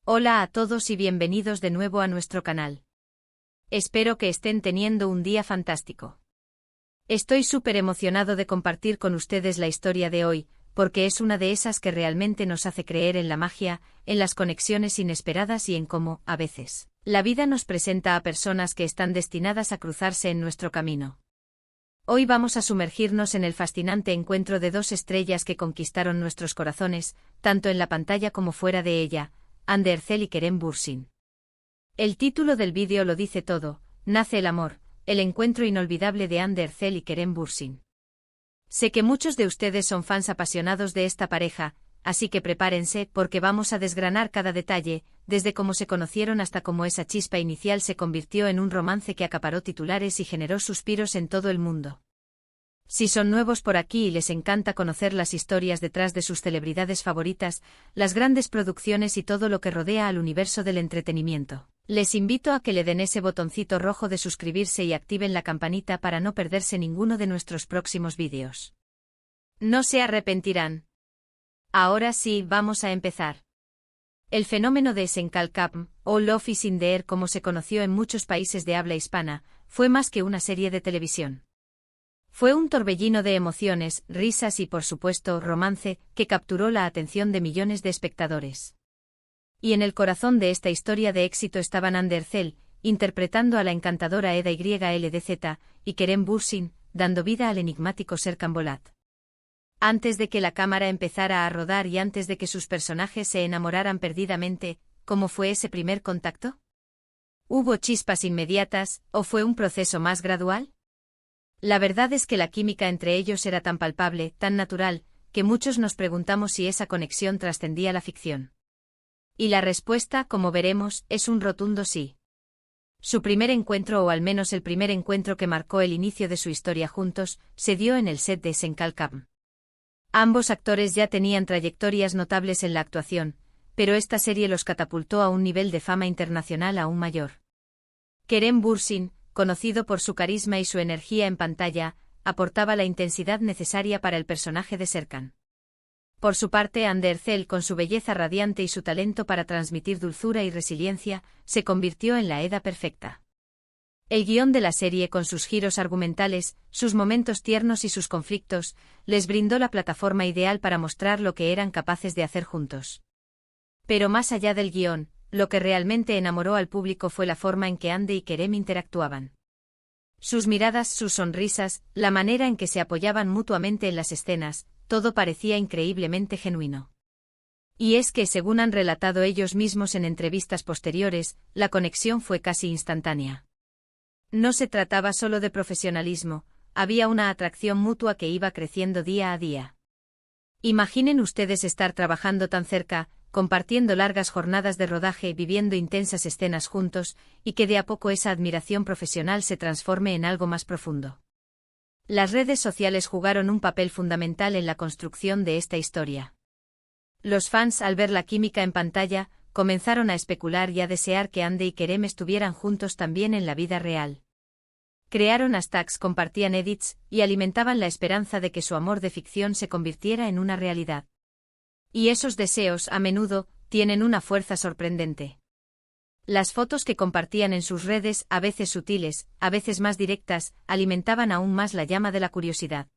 Hola a todos y bienvenidos de nuevo a nuestro canal. Espero que estén teniendo un día fantástico. Estoy súper emocionado de compartir con ustedes la historia de hoy, porque es una de esas que realmente nos hace creer en la magia, en las conexiones inesperadas y en cómo, a veces, la vida nos presenta a personas que están destinadas a cruzarse en nuestro camino. Hoy vamos a sumergirnos en el fascinante encuentro de dos estrellas que conquistaron nuestros corazones, tanto en la pantalla como fuera de ella, Hande Erçel y Kerem Bürsin. El título del vídeo lo dice todo: nace el amor, el encuentro inolvidable de Hande Erçel y Kerem Bürsin. Sé que muchos de ustedes son fans apasionados de esta pareja, así que prepárense porque vamos a desgranar cada detalle, desde cómo se conocieron hasta cómo esa chispa inicial se convirtió en un romance que acaparó titulares y generó suspiros en todo el mundo. Si son nuevos por aquí y les encanta conocer las historias detrás de sus celebridades favoritas, las grandes producciones y todo lo que rodea al universo del entretenimiento, les invito a que le den ese botoncito rojo de suscribirse y activen la campanita para no perderse ninguno de nuestros próximos vídeos. No se arrepentirán. Ahora sí, vamos a empezar. El fenómeno de Senkalkam, o Love is in the Air como se conoció en muchos países de habla hispana, fue más que una serie de televisión. Fue un torbellino de emociones, risas y, por supuesto, romance, que capturó la atención de millones de espectadores. Y en el corazón de esta historia de éxito estaban Hande Erçel, interpretando a la encantadora Eda YLDZ, y Kerem Bürsin, dando vida al enigmático Serkan Bolat. Antes de que la cámara empezara a rodar y antes de que sus personajes se enamoraran perdidamente, ¿cómo fue ese primer contacto? ¿Hubo chispas inmediatas, o fue un proceso más gradual? La verdad es que la química entre ellos era tan palpable, tan natural, que muchos nos preguntamos si esa conexión trascendía la ficción. Y la respuesta, como veremos, es un rotundo sí. Su primer encuentro, o al menos el primer encuentro que marcó el inicio de su historia juntos, se dio en el set de Senkalkam. Ambos actores ya tenían trayectorias notables en la actuación, pero esta serie los catapultó a un nivel de fama internacional aún mayor. Kerem Bürsin, conocido por su carisma y su energía en pantalla, aportaba la intensidad necesaria para el personaje de Serkan. Por su parte, Hande Erçel, con su belleza radiante y su talento para transmitir dulzura y resiliencia, se convirtió en la Eda perfecta. El guión de la serie, con sus giros argumentales, sus momentos tiernos y sus conflictos, les brindó la plataforma ideal para mostrar lo que eran capaces de hacer juntos. Pero más allá del guión, lo que realmente enamoró al público fue la forma en que Hande y Kerem interactuaban. Sus miradas, sus sonrisas, la manera en que se apoyaban mutuamente en las escenas, todo parecía increíblemente genuino. Y es que, según han relatado ellos mismos en entrevistas posteriores, la conexión fue casi instantánea. No se trataba solo de profesionalismo, había una atracción mutua que iba creciendo día a día. Imaginen ustedes estar trabajando tan cerca, compartiendo largas jornadas de rodaje, viviendo intensas escenas juntos, y que de a poco esa admiración profesional se transforme en algo más profundo. Las redes sociales jugaron un papel fundamental en la construcción de esta historia. Los fans, al ver la química en pantalla, comenzaron a especular y a desear que Hande y Kerem estuvieran juntos también en la vida real. Crearon hashtags, compartían edits, y alimentaban la esperanza de que su amor de ficción se convirtiera en una realidad. Y esos deseos, a menudo, tienen una fuerza sorprendente. Las fotos que compartían en sus redes, a veces sutiles, a veces más directas, alimentaban aún más la llama de la curiosidad.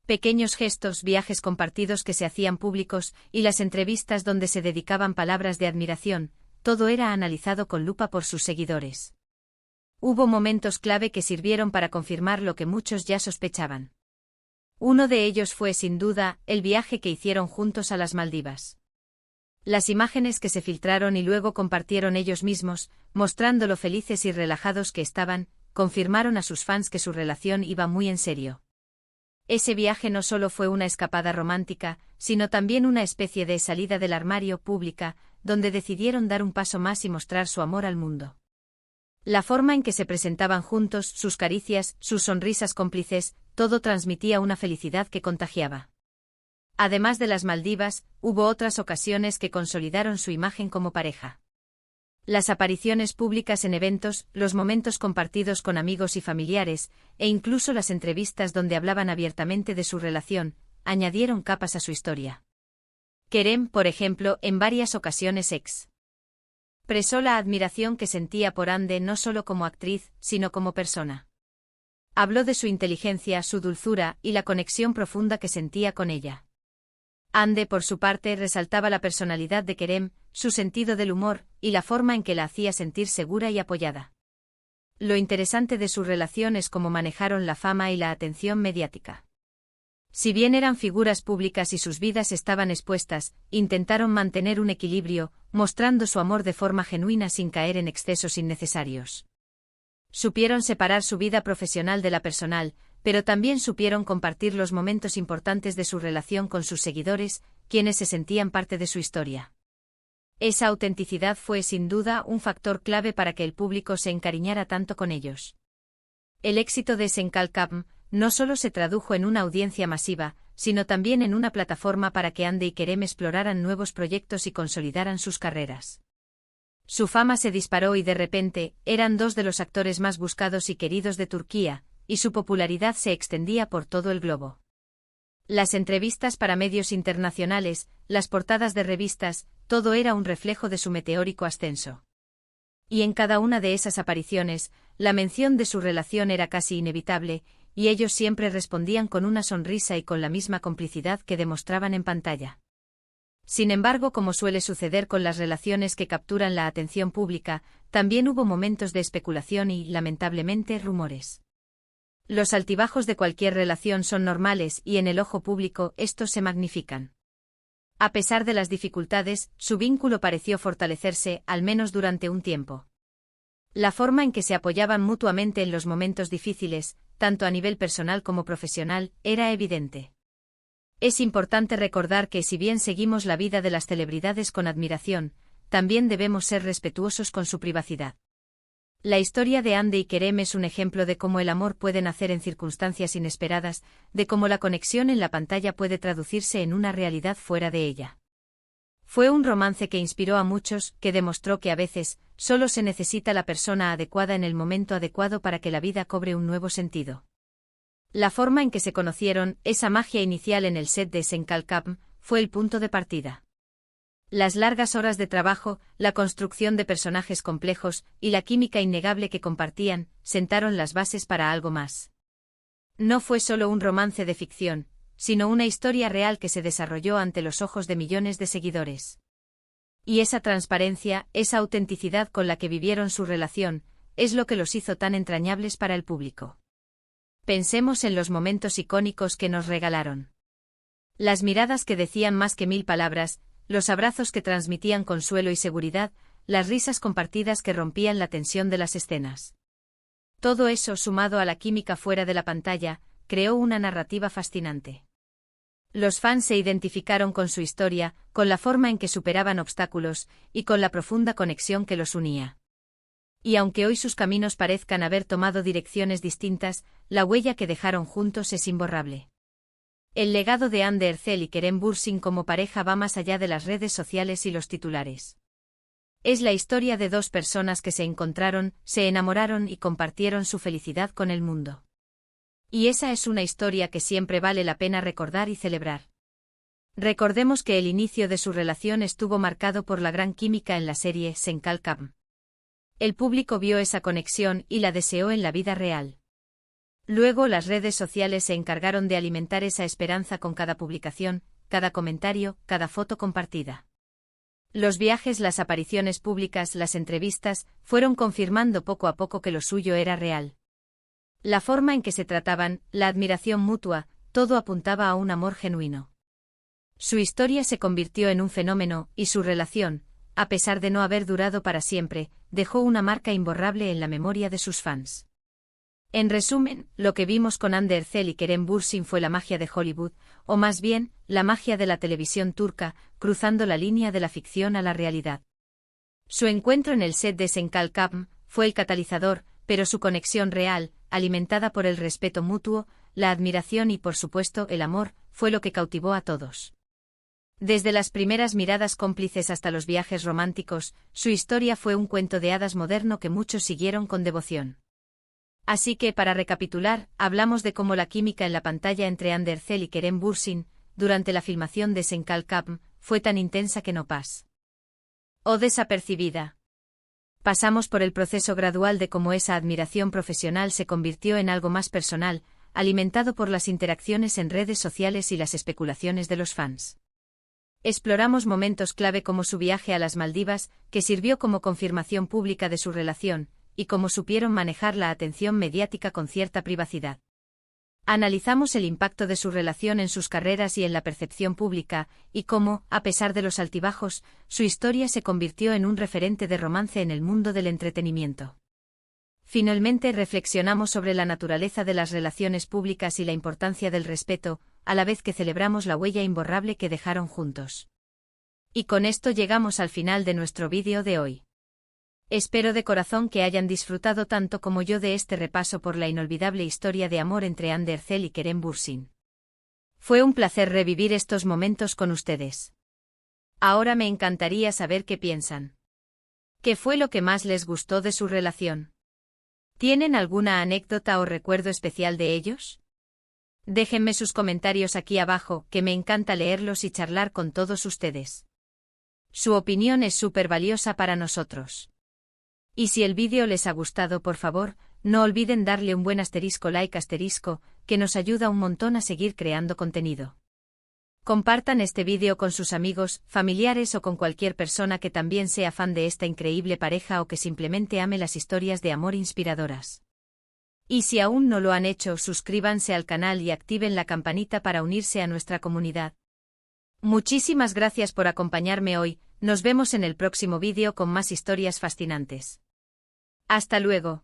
Pequeños gestos, viajes compartidos que se hacían públicos, y las entrevistas donde se dedicaban palabras de admiración, todo era analizado con lupa por sus seguidores. Hubo momentos clave que sirvieron para confirmar lo que muchos ya sospechaban. Uno de ellos fue, sin duda, el viaje que hicieron juntos a las Maldivas. Las imágenes que se filtraron y luego compartieron ellos mismos, mostrando lo felices y relajados que estaban, confirmaron a sus fans que su relación iba muy en serio. Ese viaje no solo fue una escapada romántica, sino también una especie de salida del armario pública, donde decidieron dar un paso más y mostrar su amor al mundo. La forma en que se presentaban juntos, sus caricias, sus sonrisas cómplices, todo transmitía una felicidad que contagiaba. Además de las Maldivas, hubo otras ocasiones que consolidaron su imagen como pareja. Las apariciones públicas en eventos, los momentos compartidos con amigos y familiares, e incluso las entrevistas donde hablaban abiertamente de su relación, añadieron capas a su historia. Kerem, por ejemplo, en varias ocasiones Expresó la admiración que sentía por Ande no solo como actriz, sino como persona. Habló de su inteligencia, su dulzura y la conexión profunda que sentía con ella. Ande, por su parte, resaltaba la personalidad de Kerem, su sentido del humor y la forma en que la hacía sentir segura y apoyada. Lo interesante de su relación es cómo manejaron la fama y la atención mediática. Si bien eran figuras públicas y sus vidas estaban expuestas, intentaron mantener un equilibrio, mostrando su amor de forma genuina sin caer en excesos innecesarios. Supieron separar su vida profesional de la personal, pero también supieron compartir los momentos importantes de su relación con sus seguidores, quienes se sentían parte de su historia. Esa autenticidad fue sin duda un factor clave para que el público se encariñara tanto con ellos. El éxito de Senkalkam no solo se tradujo en una audiencia masiva, sino también en una plataforma para que Ande y Kerem exploraran nuevos proyectos y consolidaran sus carreras. Su fama se disparó y de repente, eran dos de los actores más buscados y queridos de Turquía, y su popularidad se extendía por todo el globo. Las entrevistas para medios internacionales, las portadas de revistas, todo era un reflejo de su meteórico ascenso. Y en cada una de esas apariciones, la mención de su relación era casi inevitable, y ellos siempre respondían con una sonrisa y con la misma complicidad que demostraban en pantalla. Sin embargo, como suele suceder con las relaciones que capturan la atención pública, también hubo momentos de especulación y, lamentablemente, rumores. Los altibajos de cualquier relación son normales y en el ojo público estos se magnifican. A pesar de las dificultades, su vínculo pareció fortalecerse, al menos durante un tiempo. La forma en que se apoyaban mutuamente en los momentos difíciles, tanto a nivel personal como profesional, era evidente. Es importante recordar que si bien seguimos la vida de las celebridades con admiración, también debemos ser respetuosos con su privacidad. La historia de Ande y Kerem es un ejemplo de cómo el amor puede nacer en circunstancias inesperadas, de cómo la conexión en la pantalla puede traducirse en una realidad fuera de ella. Fue un romance que inspiró a muchos, que demostró que a veces, solo se necesita la persona adecuada en el momento adecuado para que la vida cobre un nuevo sentido. La forma en que se conocieron, esa magia inicial en el set de Senkalkam, fue el punto de partida. Las largas horas de trabajo, la construcción de personajes complejos y la química innegable que compartían, sentaron las bases para algo más. No fue solo un romance de ficción, sino una historia real que se desarrolló ante los ojos de millones de seguidores. Y esa transparencia, esa autenticidad con la que vivieron su relación, es lo que los hizo tan entrañables para el público. Pensemos en los momentos icónicos que nos regalaron. Las miradas que decían más que 1000 palabras, los abrazos que transmitían consuelo y seguridad, las risas compartidas que rompían la tensión de las escenas. Todo eso, sumado a la química fuera de la pantalla, creó una narrativa fascinante. Los fans se identificaron con su historia, con la forma en que superaban obstáculos, y con la profunda conexión que los unía. Y aunque hoy sus caminos parezcan haber tomado direcciones distintas, la huella que dejaron juntos es imborrable. El legado de Hande Erçel y Kerem Bürsin como pareja va más allá de las redes sociales y los titulares. Es la historia de dos personas que se encontraron, se enamoraron y compartieron su felicidad con el mundo. Y esa es una historia que siempre vale la pena recordar y celebrar. Recordemos que el inicio de su relación estuvo marcado por la gran química en la serie Senkalkam. El público vio esa conexión y la deseó en la vida real. Luego las redes sociales se encargaron de alimentar esa esperanza con cada publicación, cada comentario, cada foto compartida. Los viajes, las apariciones públicas, las entrevistas, fueron confirmando poco a poco que lo suyo era real. La forma en que se trataban, la admiración mutua, todo apuntaba a un amor genuino. Su historia se convirtió en un fenómeno, y su relación, a pesar de no haber durado para siempre, dejó una marca imborrable en la memoria de sus fans. En resumen, lo que vimos con Hande Erçel y Kerem Bürsin fue la magia de Hollywood, o más bien, la magia de la televisión turca, cruzando la línea de la ficción a la realidad. Su encuentro en el set de Senkalkam fue el catalizador, pero su conexión real, alimentada por el respeto mutuo, la admiración y por supuesto el amor, fue lo que cautivó a todos. Desde las primeras miradas cómplices hasta los viajes románticos, su historia fue un cuento de hadas moderno que muchos siguieron con devoción. Así que, para recapitular, hablamos de cómo la química en la pantalla entre Hande Erçel y Kerem Bürsin, durante la filmación de Senkalkam, fue tan intensa que no pasó desapercibida. Pasamos por el proceso gradual de cómo esa admiración profesional se convirtió en algo más personal, alimentado por las interacciones en redes sociales y las especulaciones de los fans. Exploramos momentos clave como su viaje a las Maldivas, que sirvió como confirmación pública de su relación, y cómo supieron manejar la atención mediática con cierta privacidad. Analizamos el impacto de su relación en sus carreras y en la percepción pública, y cómo, a pesar de los altibajos, su historia se convirtió en un referente de romance en el mundo del entretenimiento. Finalmente reflexionamos sobre la naturaleza de las relaciones públicas y la importancia del respeto, a la vez que celebramos la huella imborrable que dejaron juntos. Y con esto llegamos al final de nuestro vídeo de hoy. Espero de corazón que hayan disfrutado tanto como yo de este repaso por la inolvidable historia de amor entre Ander Zell y Kerem Bürsin. Fue un placer revivir estos momentos con ustedes. Ahora me encantaría saber qué piensan. ¿Qué fue lo que más les gustó de su relación? ¿Tienen alguna anécdota o recuerdo especial de ellos? Déjenme sus comentarios aquí abajo, que me encanta leerlos y charlar con todos ustedes. Su opinión es súper valiosa para nosotros. Y si el vídeo les ha gustado, por favor, no olviden darle un buen like, que nos ayuda un montón a seguir creando contenido. Compartan este vídeo con sus amigos, familiares o con cualquier persona que también sea fan de esta increíble pareja o que simplemente ame las historias de amor inspiradoras. Y si aún no lo han hecho, suscríbanse al canal y activen la campanita para unirse a nuestra comunidad. Muchísimas gracias por acompañarme hoy, nos vemos en el próximo vídeo con más historias fascinantes. Hasta luego.